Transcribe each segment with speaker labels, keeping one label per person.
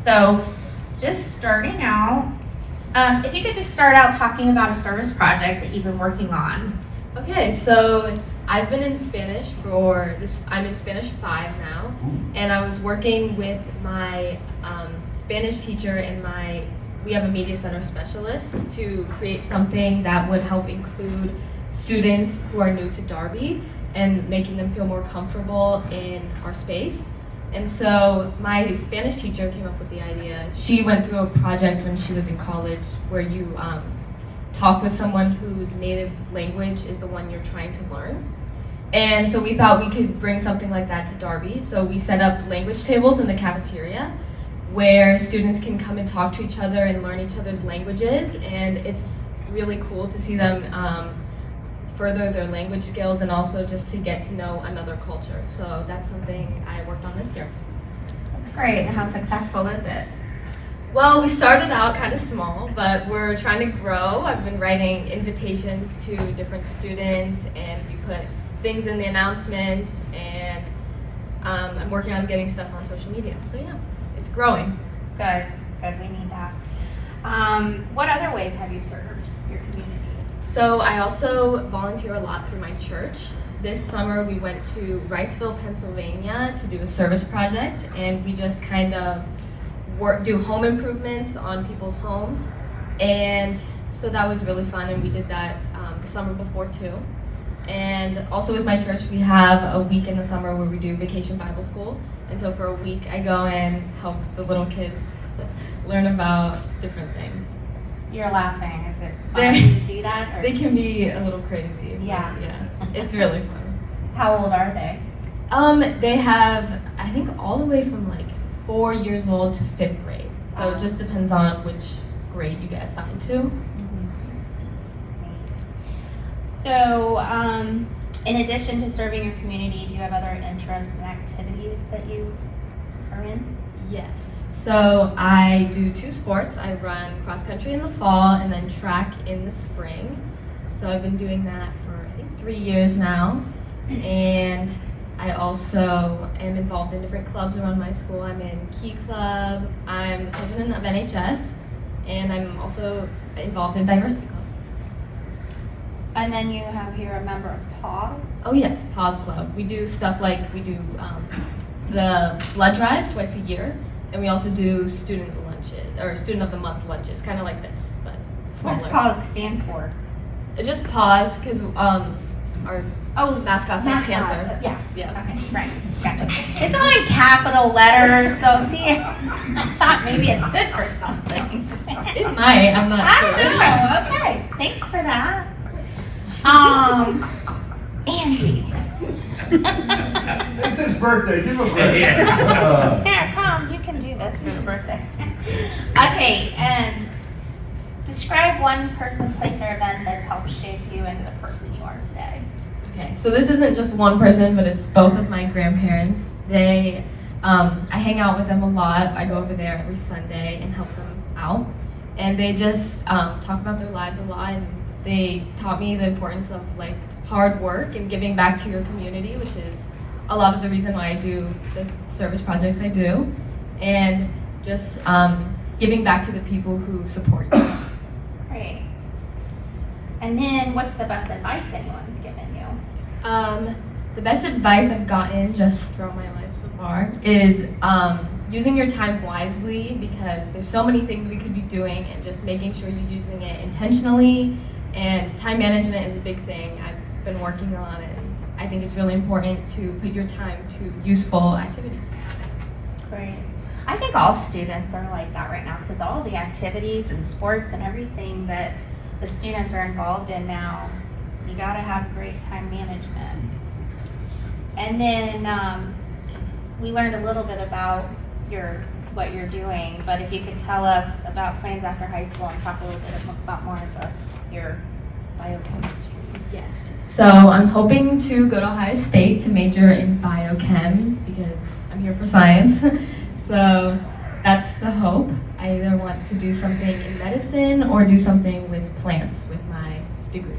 Speaker 1: So just starting out, if you could just start out talking about a service project that you've been working on.
Speaker 2: Okay, so I've been in Spanish for this, I'm in Spanish 5 now, and I was working with my Spanish teacher and we have a media center specialist to create something that would help include students who are new to Darby and making them feel more comfortable in our space. And so my Spanish teacher came up with the idea. She went through a project when she was in college where you talk with someone whose native language is the one you're trying to learn. And so we thought we could bring something like that to Darby. So we set up language tables in the cafeteria where students can come and talk to each other and learn each other's languages. And it's really cool to see them further their language skills and also just to get to know another culture. So that's something I worked on this year.
Speaker 1: That's great. And how successful is it?
Speaker 2: Well, we started out kind of small, but we're trying to grow. I've been writing invitations to different students, and we put things in the announcements, and I'm working on getting stuff on social media. So yeah, it's growing.
Speaker 1: Good, we need that. What other ways have you served your community?
Speaker 2: So I also volunteer a lot through my church. This summer we went to Wrightsville, Pennsylvania to do a service project, and we just kind of do home improvements on people's homes. And so that was really fun, and we did that the summer before too. And also with my church, we have a week in the summer where we do Vacation Bible School. And so for a week, I go and help the little kids learn about different things.
Speaker 1: You're laughing. Is it fun to do that? Or?
Speaker 2: They can be a little crazy.
Speaker 1: Yeah.
Speaker 2: It's really fun.
Speaker 1: How old are they?
Speaker 2: They have, I think, all the way from like 4 years old to 5th grade. So it just depends on which grade you get assigned to.
Speaker 1: So, in addition to serving your community, do you have other interests and activities that you are in?
Speaker 2: Yes. So I do 2 sports. I run cross country in the fall and then track in the spring. So I've been doing that for, I think, 3 years now. And I also am involved in different clubs around my school. I'm in Key Club, I'm the president of NHS, and I'm also involved in Diversity Club.
Speaker 1: And then you're a member of PAWS?
Speaker 2: Oh yes, PAWS Club. We do stuff like, we do the blood drive twice a year, and we also do student lunches, or student of the month lunches, kind of like this, but smaller.
Speaker 1: What does PAWS stand for?
Speaker 2: Just PAWS, because our mascot's a panther.
Speaker 1: Yeah. Okay, right. Gotcha. It's all in capital letters, so see, I thought maybe it stood for something.
Speaker 2: It might, I'm not sure.
Speaker 1: I don't know. Okay, thanks for that. Andy.
Speaker 3: It's his birthday. Give him a break.
Speaker 1: Here, come. You can do this for the birthday. Okay, and describe one person, place, or event that's helped shape you into the person you are today.
Speaker 2: Okay, so this isn't just one person, but it's both of my grandparents. I hang out with them a lot. I go over there every Sunday and help them out. And they just talk about their lives a lot, and they taught me the importance of like hard work and giving back to your community, which is a lot of the reason why I do the service projects I do, and just giving back to the people who support you.
Speaker 1: Great. And then what's the best advice anyone's given you?
Speaker 2: The best advice I've gotten just throughout my life so far is using your time wisely, because there's so many things we could be doing, and just making sure you're using it intentionally. And time management is a big thing I've been working on, and I think it's really important to put your time to useful activities.
Speaker 1: Great. I think all students are like that right now, because all the activities and sports and everything that the students are involved in now, you gotta have great time management. And then we learned a little bit about what you're doing, but if you could tell us about plans after high school and talk a little bit about more of your biochemistry.
Speaker 2: Yes. So I'm hoping to go to Ohio State to major in biochem, because I'm here for science. So that's the hope. I either want to do something in medicine or do something with plants with my degree.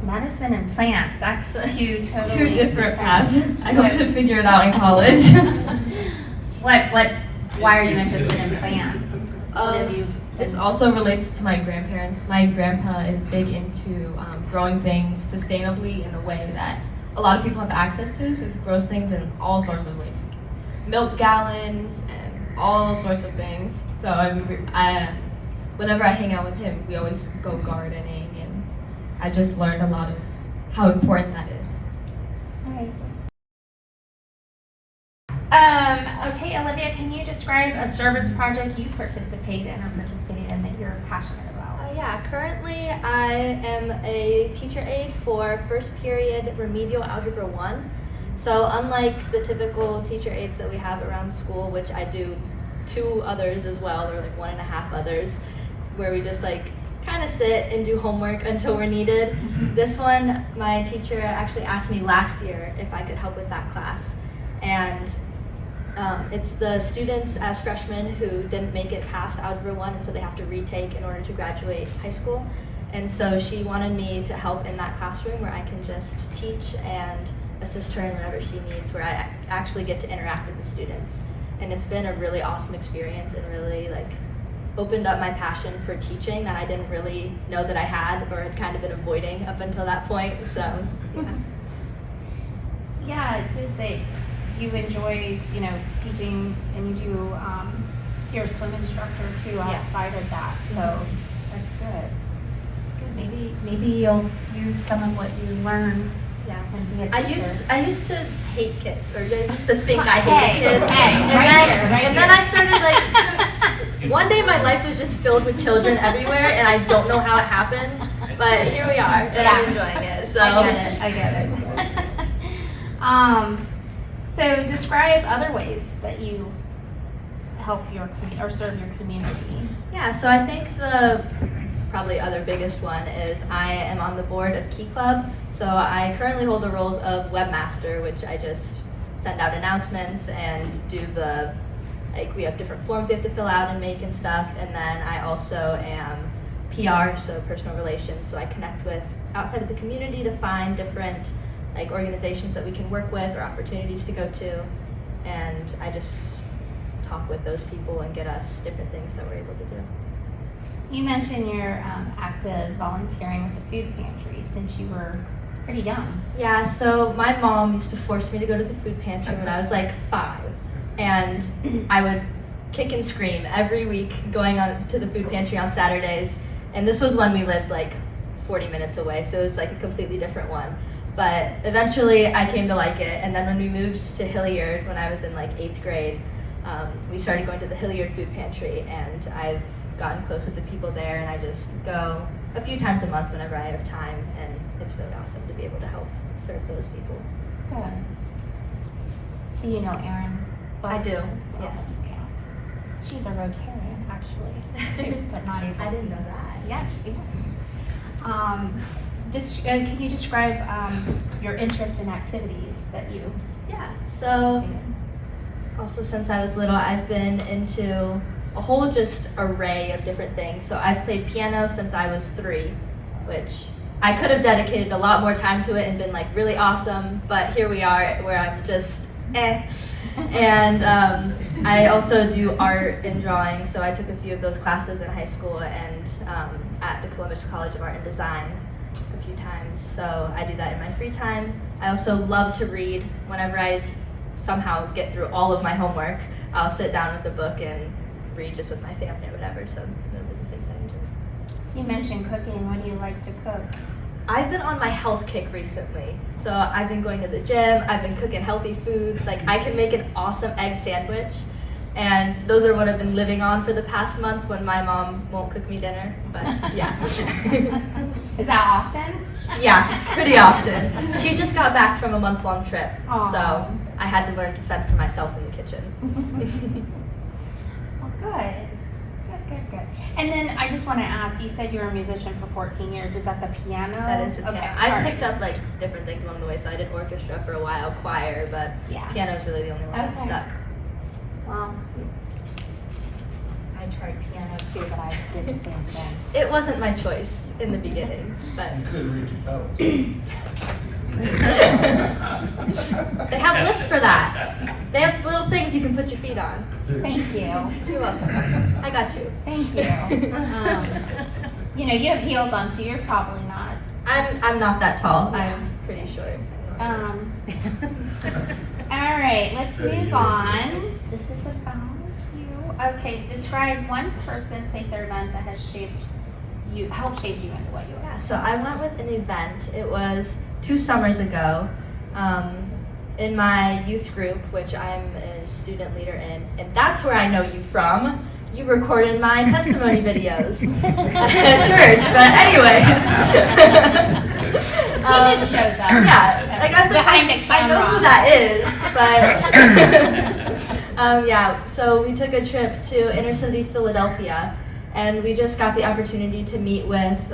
Speaker 1: Medicine and plants, that's two totally
Speaker 2: different paths. I hope to figure it out in college.
Speaker 1: What Why are you interested in plants? What have you?
Speaker 2: This also relates to my grandparents. My grandpa is big into growing things sustainably in a way that a lot of people have access to, so he grows things in all sorts of ways. Milk gallons and all sorts of things. So whenever I hang out with him, we always go gardening, and I just learned a lot of how important that is.
Speaker 1: All right. Okay, Olivia, can you describe a service project you participated in that you're passionate about?
Speaker 3: Yeah, currently I am a teacher aide for first period remedial algebra 1. So unlike the typical teacher aides that we have around school, which I do 2 others as well, or like 1.5 others, where we just like kind of sit and do homework until we're needed. This one, my teacher actually asked me last year if I could help with that class. And it's the students as freshmen who didn't make it past Algebra 1, and so they have to retake in order to graduate high school. And so she wanted me to help in that classroom where I can just teach and assist her in whatever she needs, where I actually get to interact with the students. And it's been a really awesome experience and really like opened up my passion for teaching that I didn't really know that I had or had kind of been avoiding up until that point. So, yeah.
Speaker 1: Yeah, it says that you enjoy, teaching, and you're a swim instructor too outside of that. So that's good. Maybe you'll use some of what you learn.
Speaker 3: Yeah.
Speaker 1: And be a
Speaker 3: I
Speaker 1: teacher.
Speaker 3: used to hate kids, or I used to think I hated kids.
Speaker 1: Right
Speaker 3: And then I started like, one day my life was just filled with children everywhere, and I don't know how it happened, but here we are, and I'm enjoying it. So
Speaker 1: I get it. So describe other ways that you help your or serve your community.
Speaker 3: Yeah, so I think the probably other biggest one is I am on the board of Key Club. So I currently hold the roles of webmaster, which I just send out announcements and do we have different forms we have to fill out and make and stuff. And then I also am PR, so personal relations. So I connect with outside of the community to find different organizations that we can work with or opportunities to go to. And I just talk with those people and get us different things that we're able to do.
Speaker 1: You mentioned you're active volunteering with the food pantry since you were pretty young.
Speaker 3: Yeah, so my mom used to force me to go to the food pantry when I was like 5. And I would kick and scream every week going on to the food pantry on Saturdays. And this was when we lived like 40 minutes away, so it was like a completely different one. But eventually I came to like it. And then when we moved to Hilliard when I was in like 8th grade, we started going to the Hilliard food pantry, and I've gotten close with the people there, and I just go a few times a month whenever I have time, and it's really awesome to be able to help serve those people.
Speaker 1: Good. So you know Erin?
Speaker 3: I do,
Speaker 1: Well,
Speaker 3: yes.
Speaker 1: Okay. She's a Rotarian, actually, too, but not even.
Speaker 3: I didn't know that.
Speaker 1: Yes, she is. Can you describe your interest in activities that you?
Speaker 3: Yeah, so also since I was little, I've been into a whole just array of different things. So I've played piano since I was 3, which I could have dedicated a lot more time to it and been like really awesome, but here we are where I'm just And I also do art and drawing, so I took a few of those classes in high school and at the Columbus College of Art and Design a few times. So I do that in my free time. I also love to read. Whenever I somehow get through all of my homework, I'll sit down with a book and read just with my family or whatever. So those are the things I enjoy.
Speaker 1: You mentioned cooking. What do you like to cook?
Speaker 3: I've been on my health kick recently. So I've been going to the gym, I've been cooking healthy foods. Like I can make an awesome egg sandwich. And those are what I've been living on for the past month when my mom won't cook me dinner. But yeah.
Speaker 1: Is that often?
Speaker 3: Yeah, pretty often. She just got back from a month-long trip.
Speaker 1: Aww.
Speaker 3: So I had to learn to fend for myself in the kitchen.
Speaker 1: Well, good. Good. And then I just want to ask, you said you were a musician for 14 years. Is that the piano?
Speaker 3: That is the piano.
Speaker 1: Okay.
Speaker 3: I've picked up like different things along the way. So I did orchestra for a while, choir, but
Speaker 1: Yeah.
Speaker 3: piano is really the only one that
Speaker 1: Okay.
Speaker 3: stuck.
Speaker 1: Well, I tried piano too, but I did the same thing.
Speaker 3: It wasn't my choice in the beginning, but
Speaker 4: You couldn't reach your pedals.
Speaker 3: They have lifts for that. They have little things you can put your feet on.
Speaker 1: Thank you.
Speaker 3: You're welcome. I got you.
Speaker 1: Thank you. You know, you have heels on, so you're probably not.
Speaker 3: I'm not that tall. I'm pretty short.
Speaker 1: All right, let's move on. This is about you. Okay, describe one person, place, or event that has helped shape you into what you are.
Speaker 3: Yeah, so I went with an event. It was 2 summers ago in my youth group, which I'm a student leader in, and that's where I know you from. You recorded my testimony videos at church, but anyways.
Speaker 1: He just shows up.
Speaker 3: Yeah, like I was like,
Speaker 1: Behind the
Speaker 3: I know
Speaker 1: camera.
Speaker 3: who that is, but yeah. So we took a trip to inner city Philadelphia, and we just got the opportunity to meet with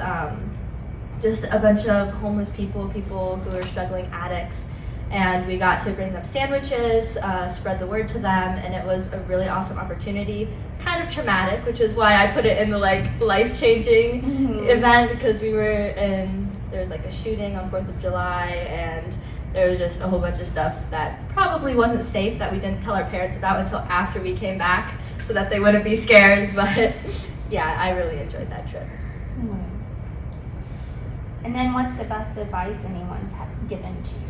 Speaker 3: just a bunch of homeless people who are struggling addicts. And we got to bring them sandwiches, spread the word to them, and it was a really awesome opportunity. Kind of traumatic, which is why I put it in the life-changing event, because there was a shooting on 4th of July, and there was just a whole bunch of stuff that probably wasn't safe that we didn't tell our parents about until after we came back, so that they wouldn't be scared. But yeah, I really enjoyed that trip.
Speaker 1: And then what's the best advice anyone's given to you?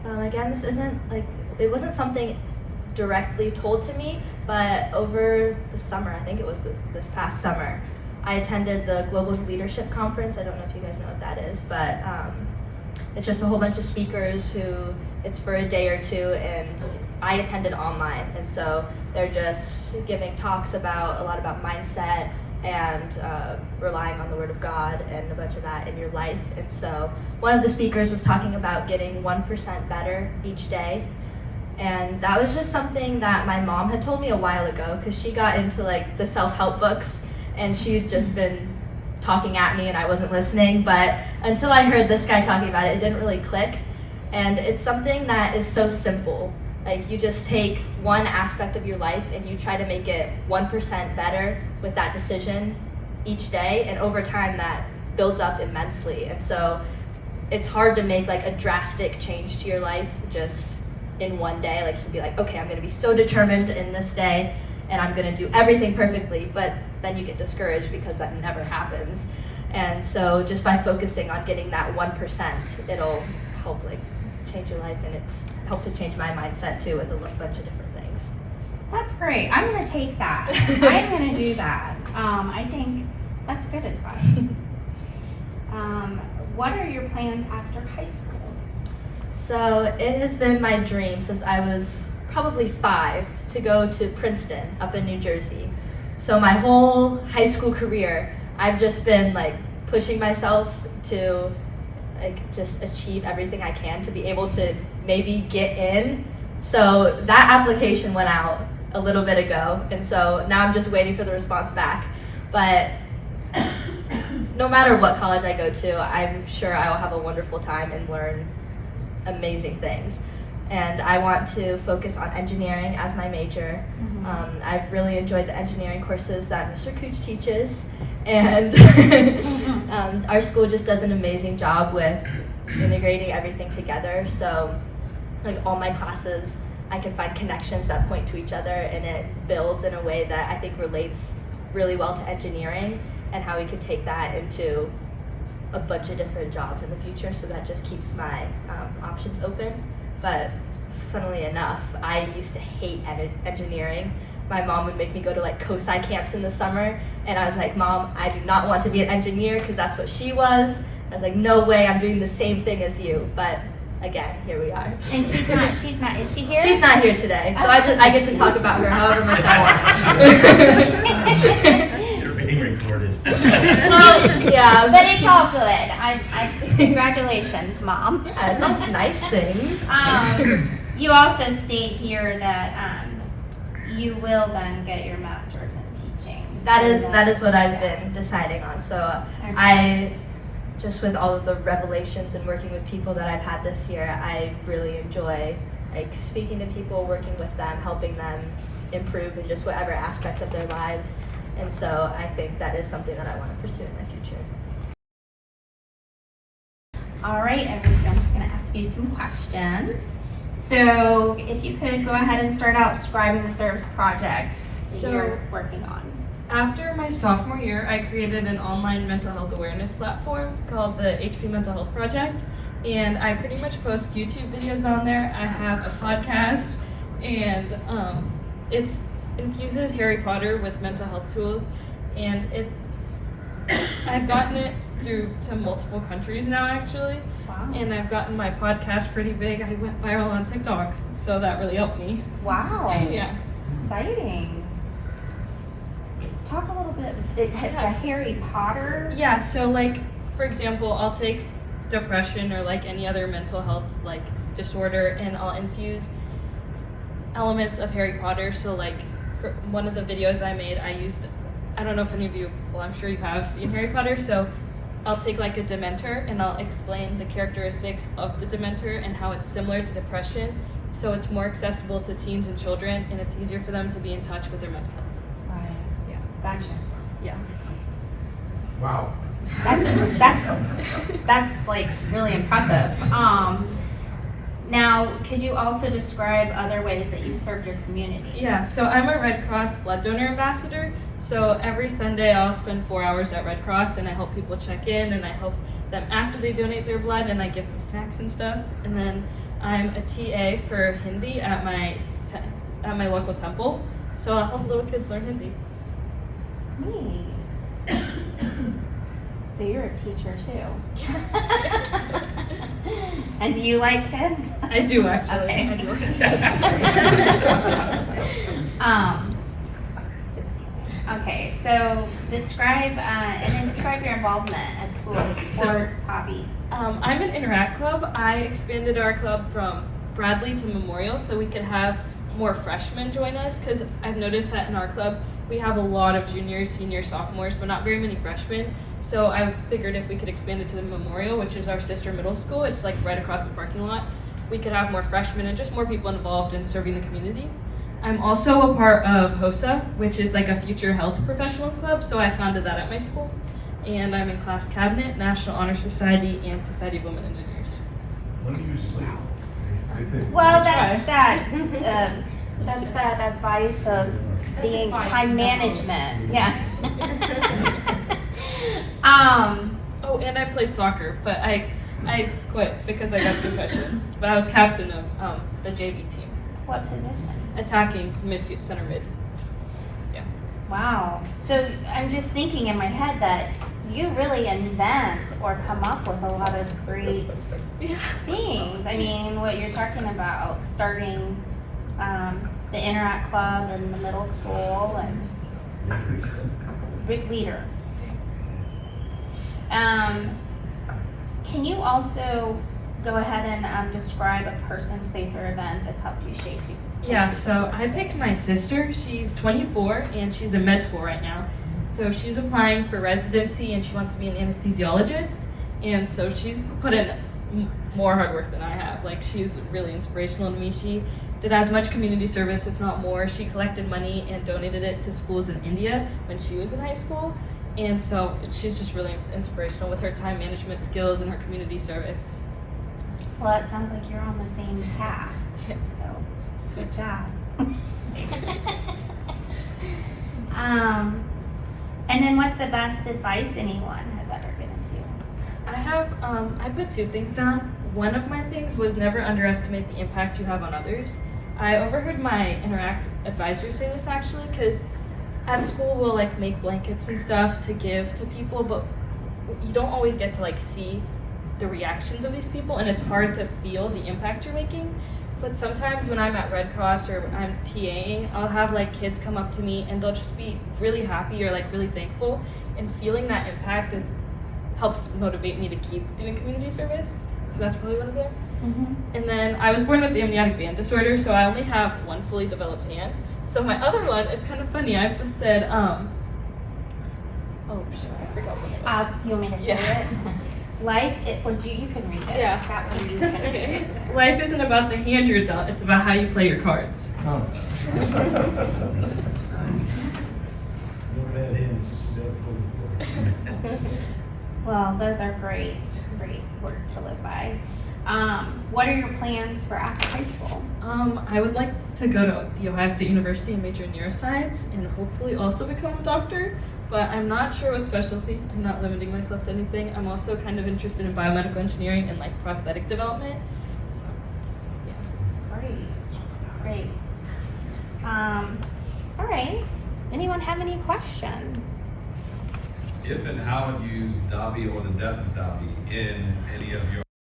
Speaker 3: Again, this isn't it wasn't something directly told to me, but over the summer, I think it was this past summer, I attended the Global Leadership Conference. I don't know if you guys know what that is, but it's just a whole bunch of speakers it's for a day or two, and I attended online, and so they're just giving talks a lot about mindset and relying on the Word of God and a bunch of that in your life. And so one of the speakers was talking about getting 1% better each day. And that was just something that my mom had told me a while ago, because she got into the self-help books, and she had just been talking at me and I wasn't listening. But until I heard this guy talking about it, it didn't really click. And it's something that is so simple. You just take one aspect of your life and you try to make it 1% better with that decision each day, and over time that builds up immensely. And so it's hard to make a drastic change to your life just in one day. You can be okay, I'm going to be so determined in this day and I'm going to do everything perfectly, but then you get discouraged because that never happens. And so just by focusing on getting that 1%, it'll help change your life, and it's helped to change my mindset too with a bunch of different things.
Speaker 1: That's great. I'm going to take that. I'm going to do that. I think that's good advice. What are your plans after high school?
Speaker 3: So it has been my dream since I was probably 5 to go to Princeton up in New Jersey. So my whole high school career, I've just been pushing myself to just achieve everything I can to be able to maybe get in. So that application went out a little bit ago, and so now I'm just waiting for the response back. But no matter what college I go to, I'm sure I will have a wonderful time and learn amazing things. And I want to focus on engineering as my major. I've really enjoyed the engineering courses that Mr. Cooch teaches, and our school just does an amazing job with integrating everything together. So all my classes, I can find connections that point to each other, and it builds in a way that I think relates really well to engineering and how we could take that into a bunch of different jobs in the future. So that just keeps my options open. But funnily enough, I used to hate engineering. My mom would make me go to COSI camps in the summer, and I was like, Mom, I do not want to be an engineer, because that's what she was. I was like, no way, I'm doing the same thing as you. But again, here we are.
Speaker 1: And she's not, is she here?
Speaker 3: She's not here today, so I get to talk about her however much I want.
Speaker 4: You're being recorded.
Speaker 3: Well, yeah.
Speaker 1: But it's all good. Congratulations, Mom.
Speaker 3: Yeah, it's all nice things.
Speaker 1: You also state here that you will then get your master's in teaching.
Speaker 3: That is what I've been deciding on. So I just with all of the revelations and working with people that I've had this year, I really enjoy speaking to people, working with them, helping them improve in just whatever aspect of their lives. And so I think that is something that I want to pursue in my future.
Speaker 1: All right, everybody, I'm just going to ask you some questions. So if you could go ahead and start out describing the service project that you're working on.
Speaker 4: After my sophomore year, I created an online mental health awareness platform called the HP Mental Health Project, and I pretty much post YouTube videos on there. I have a podcast, and it infuses Harry Potter with mental health tools, and I've gotten it through to multiple countries now, actually.
Speaker 1: Wow.
Speaker 4: And I've gotten my podcast pretty big. I went viral on TikTok, so that really helped me.
Speaker 1: Wow.
Speaker 4: Yeah.
Speaker 1: Exciting. Talk a little bit, it's a Harry Potter?
Speaker 4: Yeah, so like, for example, I'll take depression or like any other mental health like disorder, and I'll infuse elements of Harry Potter. So like, for one of the videos I made, I don't know if any of you, well, I'm sure you have seen Harry Potter, so I'll take like a Dementor and I'll explain the characteristics of the Dementor and how it's similar to depression, so it's more accessible to teens and children, and it's easier for them to be in touch with their mental health.
Speaker 1: Right.
Speaker 4: Yeah.
Speaker 1: Gotcha.
Speaker 4: Yeah.
Speaker 5: Wow.
Speaker 1: That's like really impressive. Now, could you also describe other ways that you served your community?
Speaker 4: Yeah, so I'm a Red Cross blood donor ambassador. So every Sunday I'll spend 4 hours at Red Cross, and I help people check in, and I help them after they donate their blood, and I give them snacks and stuff. And then I'm a TA for Hindi at my local temple. So I'll help little kids learn Hindi.
Speaker 1: Neat. So you're a teacher too. And do you like kids?
Speaker 4: I do, actually.
Speaker 1: Okay.
Speaker 4: I do like kids.
Speaker 1: Just kidding. Okay, so describe your involvement at school, like sports, hobbies.
Speaker 4: I'm in Interact Club. I expanded our club from Bradley to Memorial so we could have more freshmen join us, because I've noticed that in our club we have a lot of juniors, seniors, sophomores, but not very many freshmen. So I figured if we could expand it to the Memorial, which is our sister middle school, it's like right across the parking lot, we could have more freshmen and just more people involved in serving the community. I'm also a part of HOSA, which is like a future health professionals club, so I founded that at my school. And I'm in class cabinet, National Honor Society, and Society of Women Engineers.
Speaker 5: When do you sleep?
Speaker 1: Well, that's that advice of being time management. Yeah.
Speaker 4: Oh, and I played soccer, but I quit because I got concussion. But I was captain of the JV team.
Speaker 1: What position?
Speaker 4: Attacking midfield, center mid. Yeah.
Speaker 1: Wow. So I'm just thinking in my head that you really invent or come up with a lot of great things. I mean, what you're talking about, starting the Interact Club in the middle school, and big leader. Can you also go ahead and describe a person, place, or event that's helped you shape you?
Speaker 4: Yeah, so I picked my sister. She's 24 and she's in med school right now. So she's applying for residency and she wants to be an anesthesiologist. And so she's put in more hard work than I have. Like, she's really inspirational to me. She did as much community service, if not more. She collected money and donated it to schools in India when she was in high school. And so she's just really inspirational with her time management skills and her community service.
Speaker 1: Well, it sounds like you're on the same path. So, good job. And then what's the best advice anyone has ever given to you?
Speaker 4: I have, I put 2 things down. One of my things was never underestimate the impact you have on others. I overheard my Interact advisor say this actually, because at school we'll like make blankets and stuff to give to people, but you don't always get to like see the reactions of these people, and it's hard to feel the impact you're making. But sometimes when I'm at Red Cross or I'm TAing, I'll have like kids come up to me and they'll just be really happy or like really thankful, and feeling that impact helps motivate me to keep doing community service. So that's probably one of them.
Speaker 1: Mm-hmm.
Speaker 4: And then I was born with the amniotic band disorder, so I only have one fully developed hand. So my other one is kind of funny. I said, oh shit, I forgot what it was.
Speaker 1: Do you want me to say it? Life, you can read it.
Speaker 4: Yeah.
Speaker 1: That one you can
Speaker 4: Okay. Life isn't about the hand you're dealt, it's about how you play your cards.
Speaker 5: Oh.
Speaker 1: Well, those are great words to live by. What are your plans for after high school?
Speaker 4: I would like to go to the Ohio State University and major in neuroscience and hopefully also become a doctor, but I'm not sure what specialty. I'm not limiting myself to anything. I'm also kind of interested in biomedical engineering and like prosthetic development. So, yeah.
Speaker 1: Great. All right. Anyone have any questions?
Speaker 6: If and how have you used Dobby or the death of Dobby in any of your